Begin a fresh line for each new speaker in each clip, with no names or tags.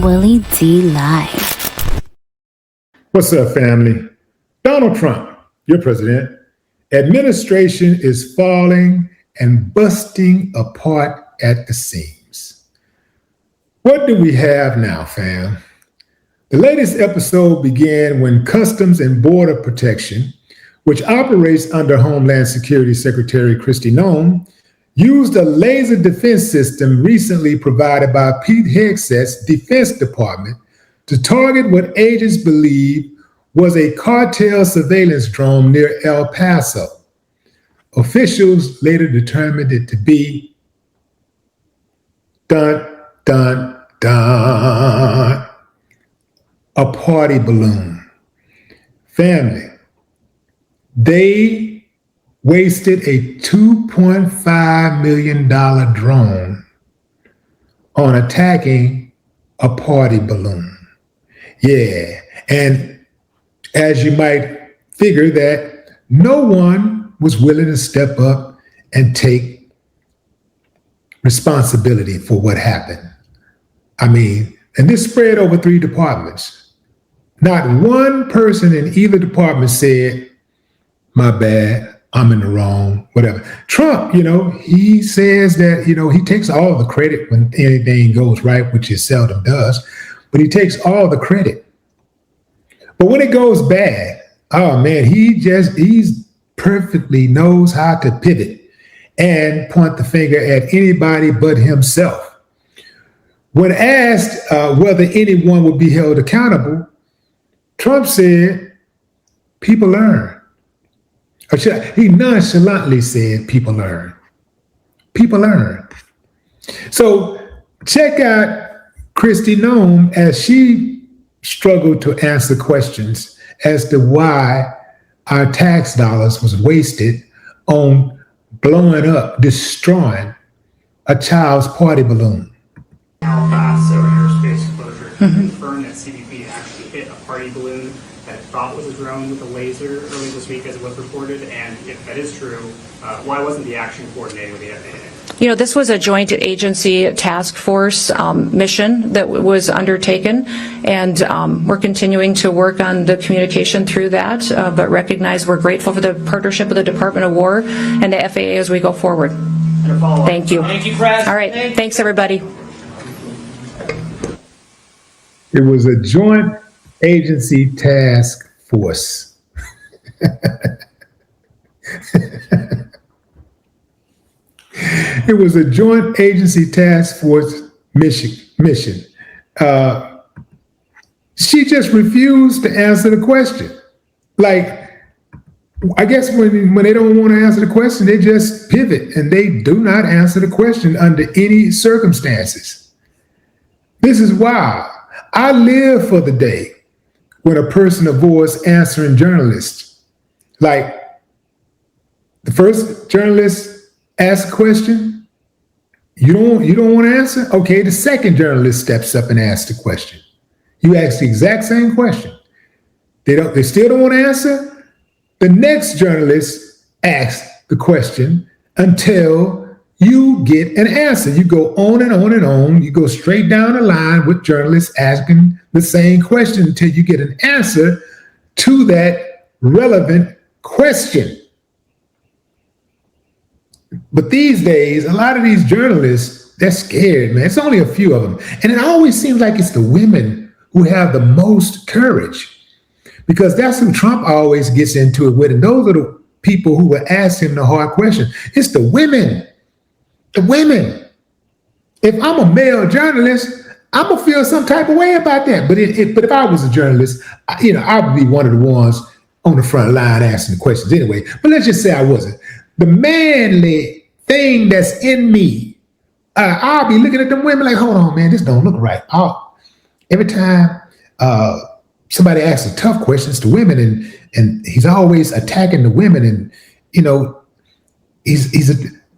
Willie D Live.
What's up, family? Donald Trump, your president, administration is falling and busting apart at the seams. What do we have now, fam? The latest episode began when Customs and Border Protection, which operates under Homeland Security Secretary Kristi Noem, used a laser defense system recently provided by Pete Hegseth's Defense Department to target what agents believe was a cartel surveillance drone near El Paso. Officials later determined it to be a party balloon. Family, they wasted a $2.5 million drone on attacking a party balloon. Yeah, and as you might figure that no one was willing to step up and take responsibility for what happened. I mean, and this spread over 3 departments. Not one person in either department said, my bad, I'm in the wrong, whatever. Trump, he says that, he takes all the credit when anything goes right, which he seldom does, but he takes all the credit. But when it goes bad, oh man, he's perfectly knows how to pivot and point the finger at anybody but himself. When asked whether anyone would be held accountable, Trump said, people learn. He nonchalantly said, people learn. People learn. So check out Kristi Noem as she struggled to answer questions as to why our tax dollars was wasted on blowing up, destroying a child's party balloon.
Paso airspace closure confirmed that CBP actually hit a party balloon that thought was a drone with a laser early this week, as it was reported. And if that is true, why wasn't the action coordinated with the FAA?
This was a joint agency task force mission that was undertaken, and we're continuing to work on the communication through that, but recognize we're grateful for the partnership of the Department of War and the FAA as we go forward. Thank you.
Thank you, Chris.
All right. Thanks, everybody.
It was a joint agency task force. It was a joint agency task force mission. She just refused to answer the question. Like, I guess when they don't want to answer the question, they just pivot and they do not answer the question under any circumstances. This is wild. I live for the day when a person avoids answering journalists. Like, the first journalist asks a question, you don't want to answer? Okay, the second journalist steps up and asks the question. You ask the exact same question. They still don't want to answer? The next journalist asks the question until you get an answer. You go on and on and on. You go straight down the line with journalists asking the same question until you get an answer to that relevant question. But these days, a lot of these journalists, they're scared, man. It's only a few of them. And it always seems like it's the women who have the most courage, because that's who Trump always gets into it with. And those are the people who will ask him the hard question. It's the women. The women. If I'm a male journalist, I'm gonna feel some type of way about that. But if I was a journalist, I would be one of the ones on the front line asking the questions anyway. But let's just say I wasn't. The manly thing that's in me, I'll be looking at them women like, hold on, man, this don't look right. Every time somebody asks a tough question, it's the women, and he's always attacking the women, and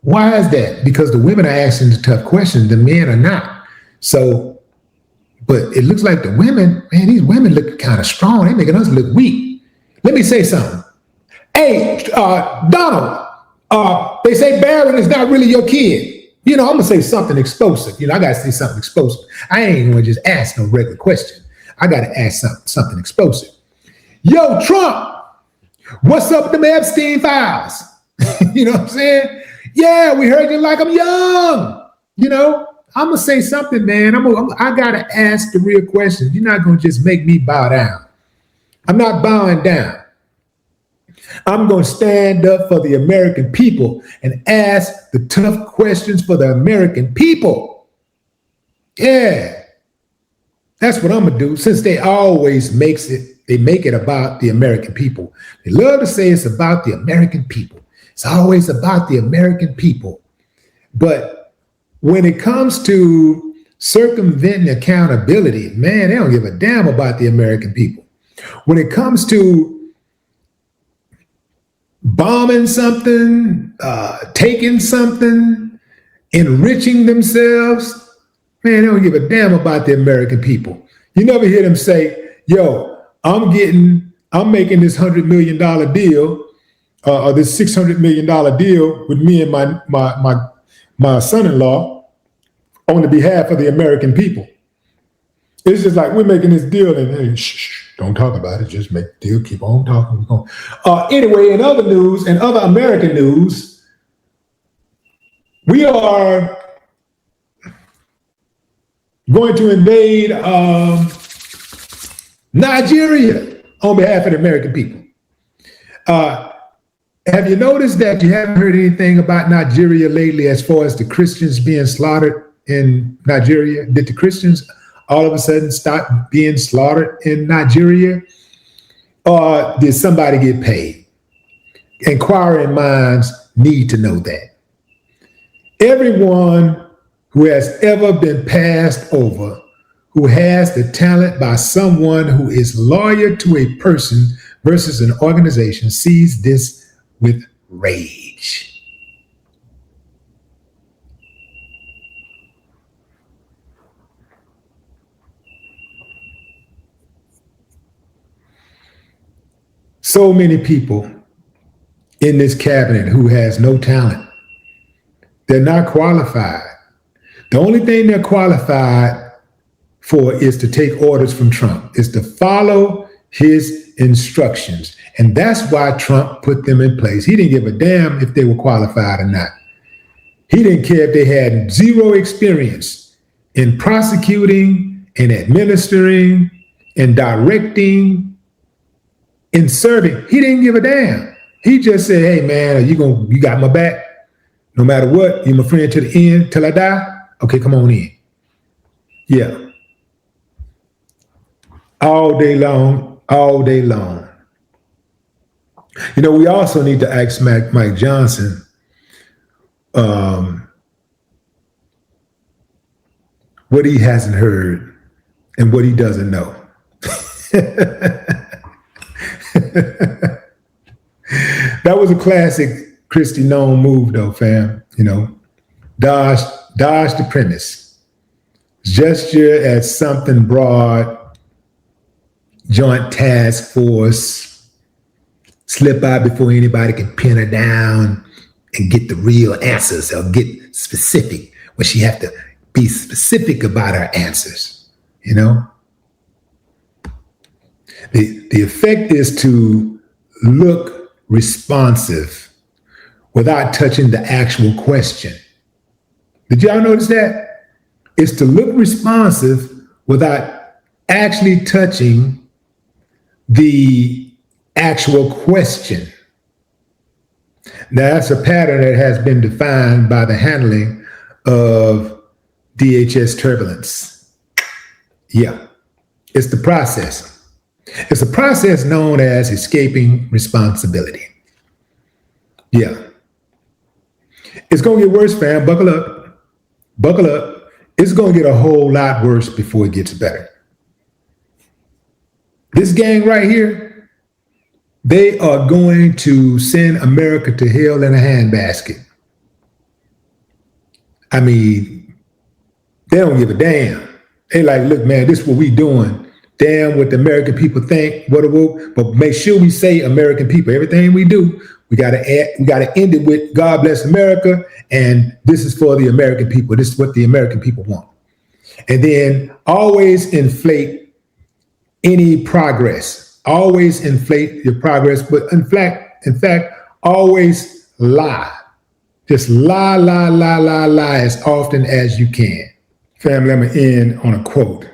why is that? Because the women are asking the tough questions, the men are not. So, but it looks like the women, man, these women look kind of strong. They're making us look weak. Let me say something. Hey, Donald, they say Barron is not really your kid. I'm gonna say something explosive. I gotta say something explosive. I ain't gonna just ask no regular question. I gotta ask something explosive. Yo, Trump, what's up with them Epstein files? You know what I'm saying? Yeah, we heard you like I'm young. I'm gonna say something, man. I gotta ask the real questions. You're not gonna just make me bow down. I'm not bowing down. I'm going to stand up for the American people and ask the tough questions for the American people. Yeah, that's what I'm going to do, since they always make it about the American people. They love to say it's about the American people. It's always about the American people. But when it comes to circumventing accountability, man, they don't give a damn about the American people. When it comes to bombing something, taking something, enriching themselves, man, they don't give a damn about the American people. You never hear them say, yo, I'm making this $100 million deal, or this $600 million deal with me and my son-in-law on the behalf of the American people. It's just like, we're making this deal and hey, shh, don't talk about it. Just make the deal. Keep on talking. Anyway, in other news, in other American news, we are going to invade Nigeria on behalf of the American people. Have you noticed that you haven't heard anything about Nigeria lately as far as the Christians being slaughtered in Nigeria? Did the Christians all of a sudden stop being slaughtered in Nigeria? Or did somebody get paid? Inquiring minds need to know that. Everyone who has ever been passed over, who has the talent by someone who is loyal to a person versus an organization, sees this with rage. So many people in this cabinet who has no talent. They're not qualified. The only thing they're qualified for is to take orders from Trump, is to follow his instructions. And that's why Trump put them in place. He didn't give a damn if they were qualified or not. He didn't care if they had zero experience in prosecuting and administering and directing, in serving. He didn't give a damn. He just said, hey man, you got my back? No matter what, you're my friend to the end, till I die? Okay, come on in. Yeah. All day long, all day long. We also need to ask Mike Johnson, what he hasn't heard and what he doesn't know. That was a classic Kristi Noem move though, fam. Dodge the premise. Gesture at something broad, joint task force, slip out before anybody can pin her down and get the real answers or get specific when she have to be specific about her answers, The effect is to look responsive without touching the actual question. Did y'all notice that? It's to look responsive without actually touching the actual question. Now, that's a pattern that has been defined by the handling of DHS turbulence. Yeah, it's the process. It's a process known as escaping responsibility. Yeah. It's going to get worse, fam. Buckle up. Buckle up. It's going to get a whole lot worse before it gets better. This gang right here, they are going to send America to hell in a handbasket. They don't give a damn. They like, look, man, this is what we doing damn what the American people think, but make sure we say American people. Everything we do, we gotta end it with God bless America, and this is for the American people. This is what the American people want. And then always inflate any progress. Always inflate your progress, but in fact, always lie. Just lie as often as you can. Family, I'm gonna end on a quote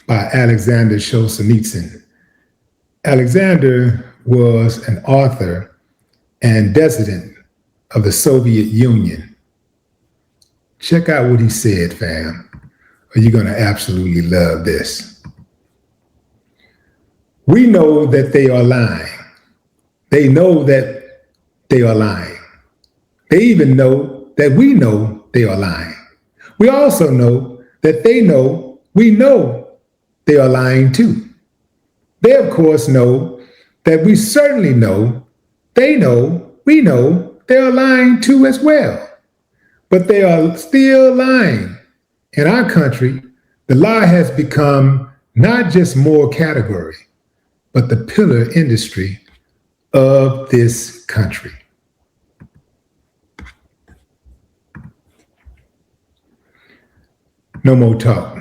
by Alexander Solzhenitsyn. Alexander was an author and dissident of the Soviet Union. Check out what he said, fam, or you're gonna absolutely love this. We know that they are lying. They know that they are lying. They even know that we know they are lying. We also know that they know we know they are lying too. They, of course, know that we certainly know they know we know they are lying too as well. But they are still lying. In our country, the lie has become not just more category, but the pillar industry of this country. No more talk.